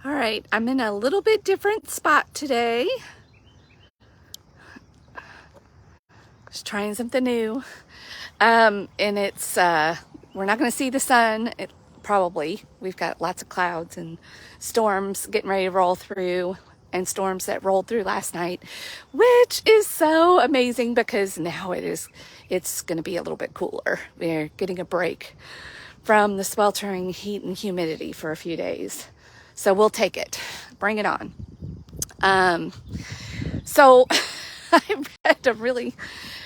All right, I'm in a little bit different spot today. Just trying something new. And it's, we're not going to see the sun, probably. We've got lots of clouds and storms getting ready to roll through, and storms that rolled through last night, which is so amazing because now it's going to be a little bit cooler. We're getting a break from the sweltering heat and humidity for a few days. So we'll take it. Bring it on. So I read a really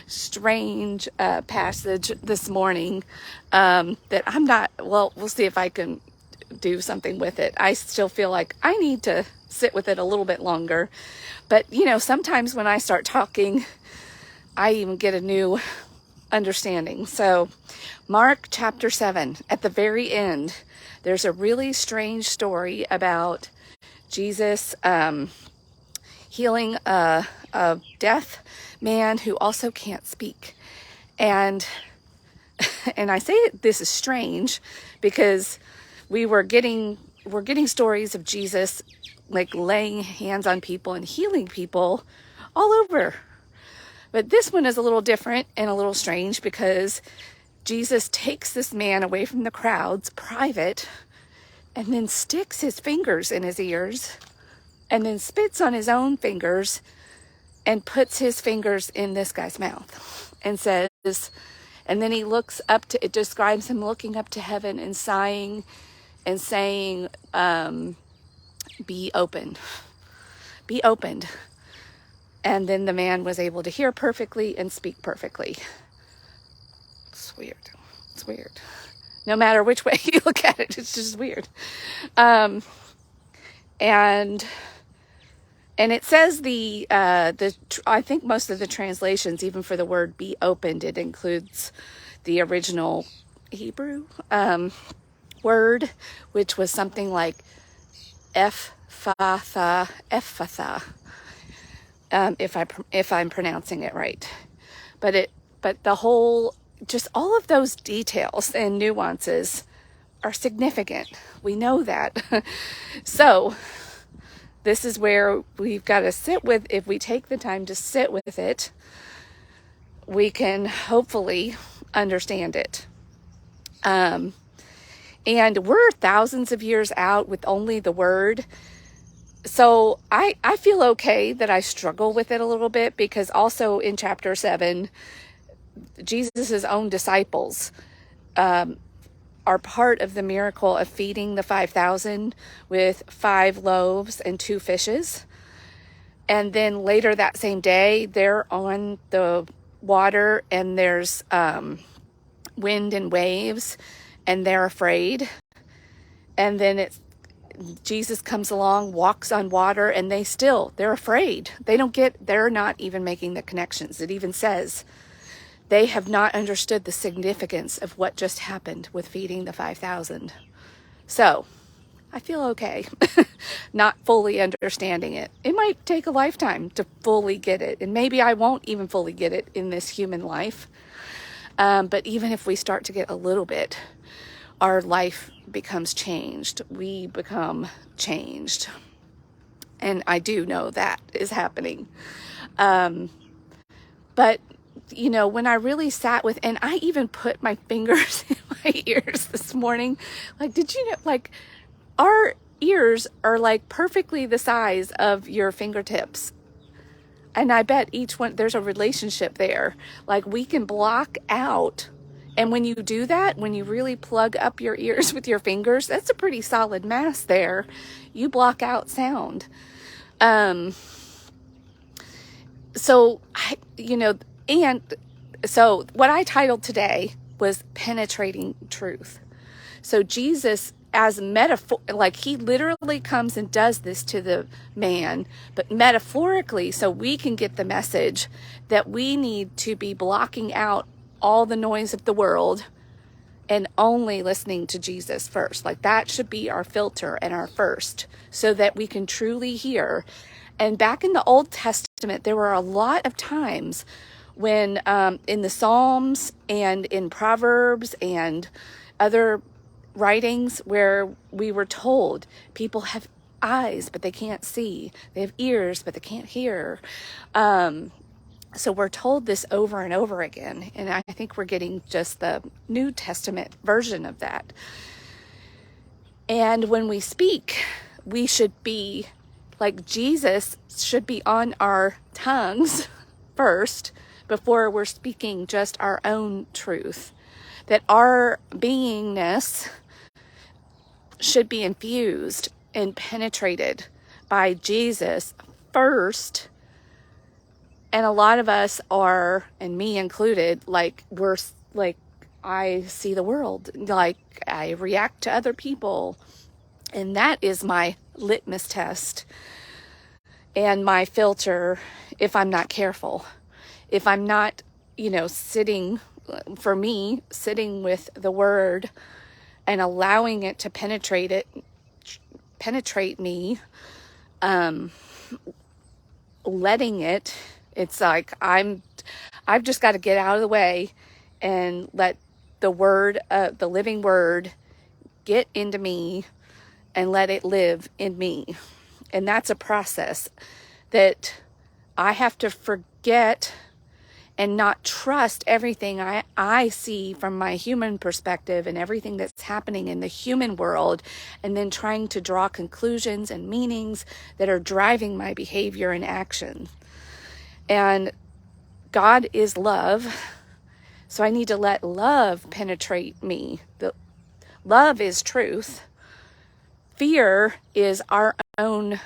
strange passage this morning that I'm not, well, we'll see if I can do something with it. I still feel like I need to sit with it a little bit longer. But, sometimes when I start talking, I even get a new understanding. So Mark chapter 7, at the very end, there's a really strange story about Jesus healing a deaf man who also can't speak. And I say this is strange because we're getting stories of Jesus like laying hands on people and healing people all over. But this one is a little different and a little strange because Jesus takes this man away from the crowds, private, and then sticks his fingers in his ears, and then spits on his own fingers and puts his fingers in this guy's mouth and says, and then he looks up to, it describes him looking up to heaven and sighing and saying, be opened. Be opened. And then the man was able to hear perfectly and speak perfectly. It's weird. It's weird. No matter which way you look at it, it's just weird. And it says I think most of the translations, even for the word be opened, it includes the original Hebrew word, which was something like Ephatha, if I'm pronouncing it right. But the whole, just all of those details and nuances are significant. We know that. So this is where we've got to sit with, if we take the time to sit with it, we can hopefully understand it. And we're thousands of years out with only the word. So I feel okay that I struggle with it a little bit, because also in chapter 7, Jesus' own disciples are part of the miracle of feeding the 5,000 with 5 loaves and 2 fishes. And then later that same day, they're on the water and there's wind and waves and they're afraid. And then Jesus comes along, walks on water, and they're afraid. They're not even making the connections. It even says they have not understood the significance of what just happened with feeding the 5,000. So I feel okay not fully understanding it. It might take a lifetime to fully get it, and maybe I won't even fully get it in this human life. But even if we start to get a little bit, our life becomes changed. We become changed. And I do know that is happening. But, when I really sat with, and I even put my fingers in my ears this morning, like, did you know, like, our ears are like perfectly the size of your fingertips. And I bet each one, there's a relationship there. Like, we can block out. And when you do that, when you really plug up your ears with your fingers, that's a pretty solid mass there. You block out sound. So what I titled today was Penetrating Truth. So Jesus, as metaphor, like he literally comes and does this to the man, but metaphorically, so we can get the message that we need to be blocking out all the noise of the world and only listening to Jesus first. Like, that should be our filter and our first, so that we can truly hear. And back in the Old Testament, there were a lot of times when in the Psalms and in Proverbs and other writings where we were told people have eyes, but they can't see. They have ears, but they can't hear. So we're told this over and over again. And I think we're getting just the New Testament version of that. And when we speak, we should be like Jesus should be on our tongues first before we're speaking just our own truth. That our beingness should be infused and penetrated by Jesus first. And a lot of us are, and me included, like we're like, I see the world, like I react to other people. And that is my litmus test and my filter if I'm not careful. If I'm not, sitting with the word and allowing it to penetrate me, letting it, it's like I've just got to get out of the way and let the word, the living word, get into me and let it live in me. And that's a process that I have to forget and not trust everything I see from my human perspective and everything that's happening in the human world, and then trying to draw conclusions and meanings that are driving my behavior and action. And God is love, so I need to let love penetrate me. Love is truth. Fear is our own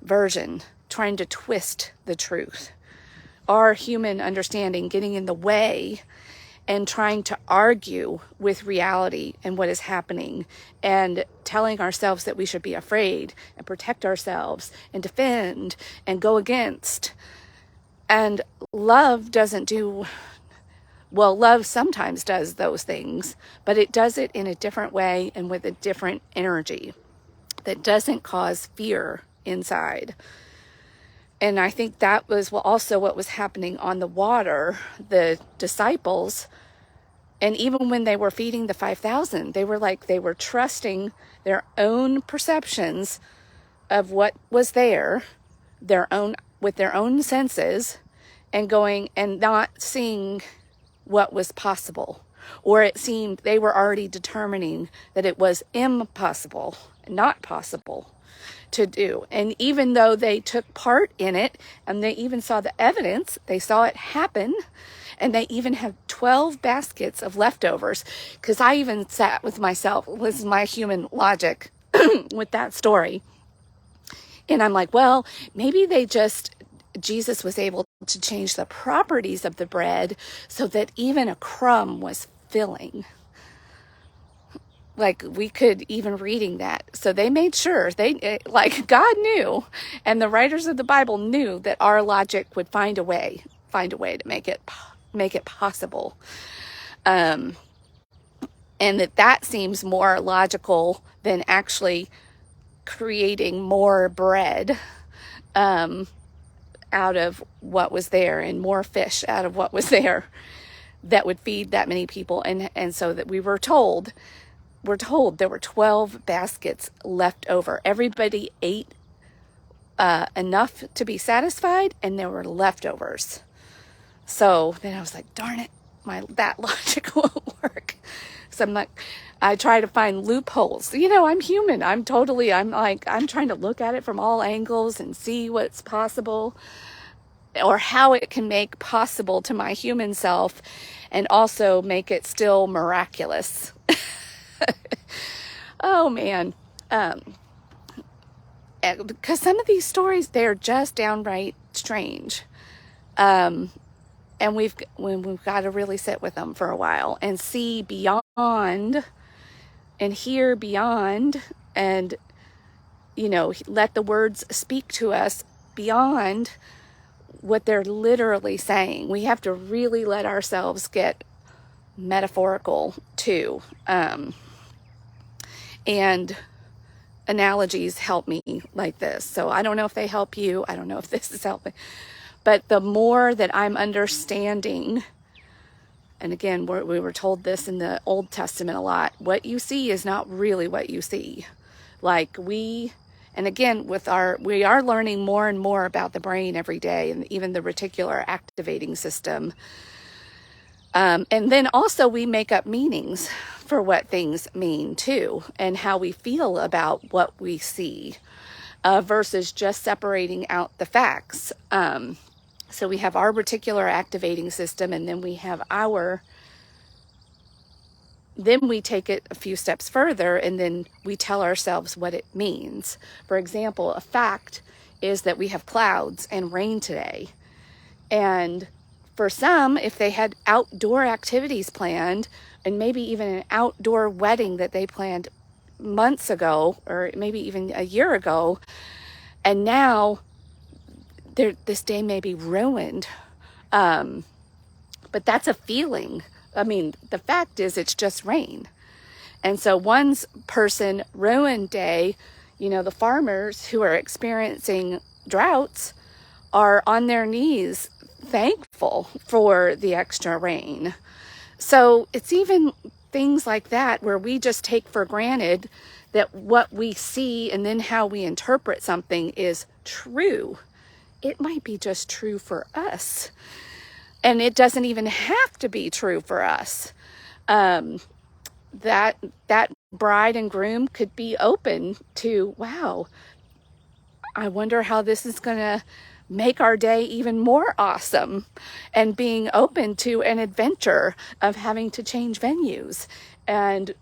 version, trying to twist the truth. Our human understanding getting in the way and trying to argue with reality and what is happening, and telling ourselves that we should be afraid and protect ourselves and defend and go against. And love doesn't do, well, love sometimes does those things, but it does it in a different way and with a different energy that doesn't cause fear inside. And I think that was also what was happening on the water. The disciples, and even when they were feeding the 5,000, they were trusting their own perceptions of what was there, with their own senses, and going and not seeing what was possible. Or it seemed they were already determining that it was impossible, not possible to do. And even though they took part in it, and they even saw the evidence, they saw it happen, and they even have 12 baskets of leftovers. Because I even sat with myself, this is my human logic with that story. And I'm like, well, maybe Jesus was able to change the properties of the bread so that even a crumb was filling. Like, we could even reading that. So they made sure, God knew, and the writers of the Bible knew that our logic would find a way to make it possible. And that seems more logical than actually creating more bread out of what was there, and more fish out of what was there that would feed that many people. And so that we're told there were 12 baskets left over. Everybody ate enough to be satisfied, and there were leftovers. So then I was like, darn it, that logic won't work. So I try to find loopholes. I'm human. I'm trying to look at it from all angles and see what's possible, or how it can make possible to my human self, and also make it still miraculous. Oh man. Because some of these stories, they're just downright strange. And we've got to really sit with them for a while and see beyond and hear beyond, and let the words speak to us beyond what they're literally saying. We have to really let ourselves get metaphorical too. And analogies help me like this. So I don't know if they help you. I don't know if this is helping. But the more that I'm understanding, and again, we were told this in the Old Testament a lot, what you see is not really what you see. And again, we are learning more and more about the brain every day, and even the reticular activating system. And then also we make up meanings for what things mean too, and how we feel about what we see, versus just separating out the facts. So we have our reticular activating system, and then we have then we take it a few steps further, and then we tell ourselves what it means. For example, a fact is that we have clouds and rain today. And for some, if they had outdoor activities planned, and maybe even an outdoor wedding that they planned months ago, or maybe even a year ago, and now this day may be ruined. But that's a feeling. I mean, the fact is it's just rain. And so one person ruined day, the farmers who are experiencing droughts are on their knees thankful for the extra rain. So it's even things like that where we just take for granted that what we see and then how we interpret something is true. It might be just true for us. And it doesn't even have to be true for us. That bride and groom could be open to, wow, I wonder how this is going to make our day even more awesome, and being open to an adventure of having to change venues,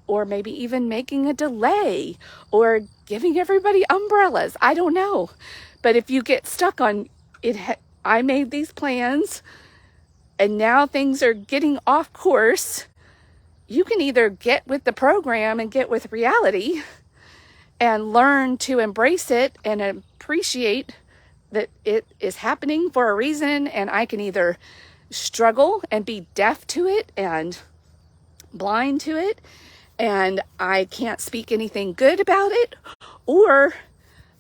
or maybe even making a delay, or giving everybody umbrellas. I don't know. But if you get stuck on it, I made these plans and now things are getting off course, you can either get with the program and get with reality and learn to embrace it and appreciate that it is happening for a reason, and I can either struggle and be deaf to it and blind to it, and I can't speak anything good about it, or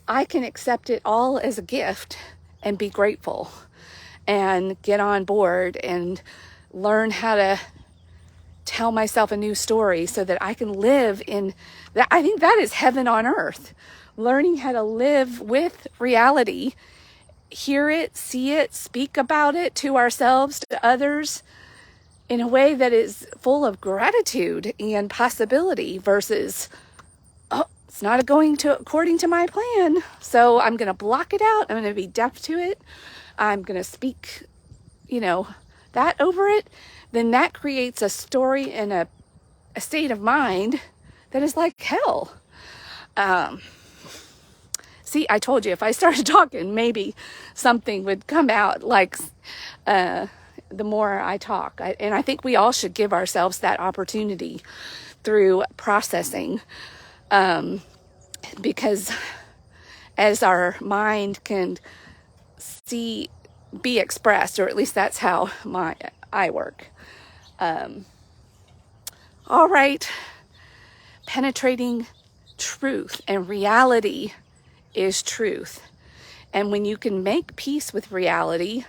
I can accept it all as a gift and be grateful and get on board and learn how to tell myself a new story so that I can live in that. I think that is heaven on earth, learning how to live with reality, hear it, see it, speak about it to ourselves, to others, in a way that is full of gratitude and possibility, versus, oh, it's not going according to my plan, so I'm going to block it out. I'm going to be deaf to it. I'm going to speak, that over it. Then that creates a story and a state of mind that is like hell. See, I told you, if I started talking, maybe something would come out like the more I talk. And I think we all should give ourselves that opportunity through processing, because as our mind can be expressed, or at least that's how I work. All right. Penetrating truth, and reality is truth. And when you can make peace with reality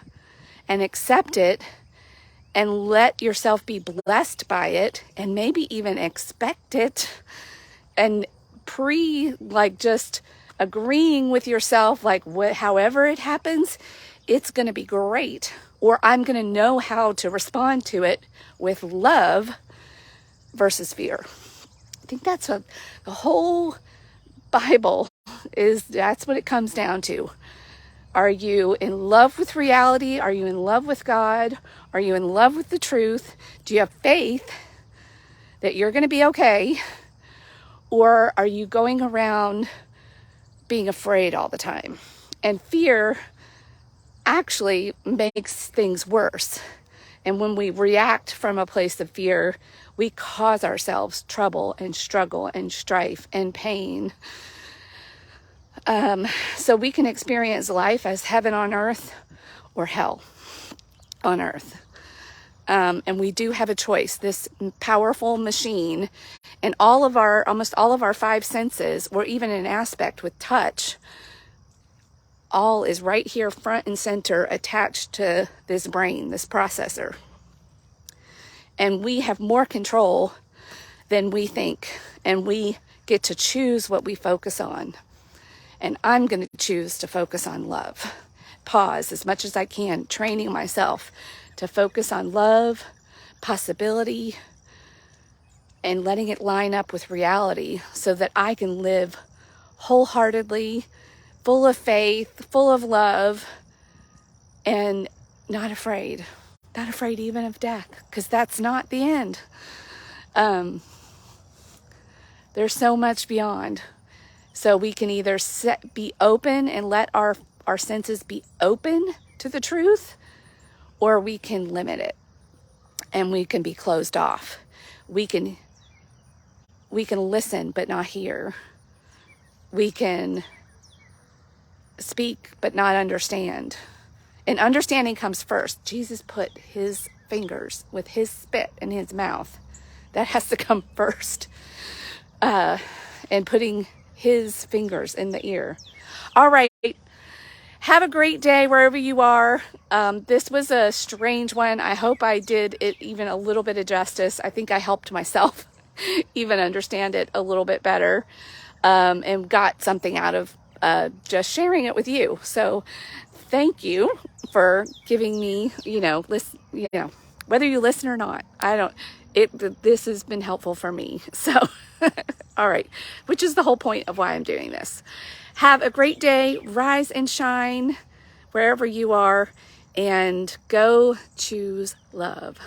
and accept it and let yourself be blessed by it, and maybe even expect it, and just agreeing with yourself, however it happens, it's going to be great, or I'm going to know how to respond to it with love versus fear. I think that's what the whole Bible is. That's what it comes down to. Are you in love with reality? Are you in love with God? Are you in love with the truth? Do you have faith that you're going to be okay? Or are you going around being afraid all the time? And fear actually makes things worse. And when we react from a place of fear, we cause ourselves trouble and struggle and strife and pain. So we can experience life as heaven on earth or hell on earth. And we do have a choice. This powerful machine, and almost all of our five senses, or even an aspect with touch, all is right here front and center, attached to this brain, this processor. And we have more control than we think, and we get to choose what we focus on. And I'm going to choose to focus on love. Pause as much as I can, training myself to focus on love, possibility, and letting it line up with reality so that I can live wholeheartedly, full of faith, full of love, and not afraid even of death, because that's not the end. There's so much beyond. So we can either be open and let our senses be open to the truth, or we can limit it and we can be closed off. We can listen but not hear. We can speak but not understand. And understanding comes first. Jesus put his fingers with his spit in his mouth. That has to come first. And putting his fingers in the ear. All right. Have a great day wherever you are. This was a strange one. I hope I did it even a little bit of justice. I think I helped myself even understand it a little bit better, and got something out of just sharing it with you. So thank you for giving me, whether you listen or not, this has been helpful for me. So, all right, which is the whole point of why I'm doing this. Have a great day, rise and shine wherever you are, and go choose love.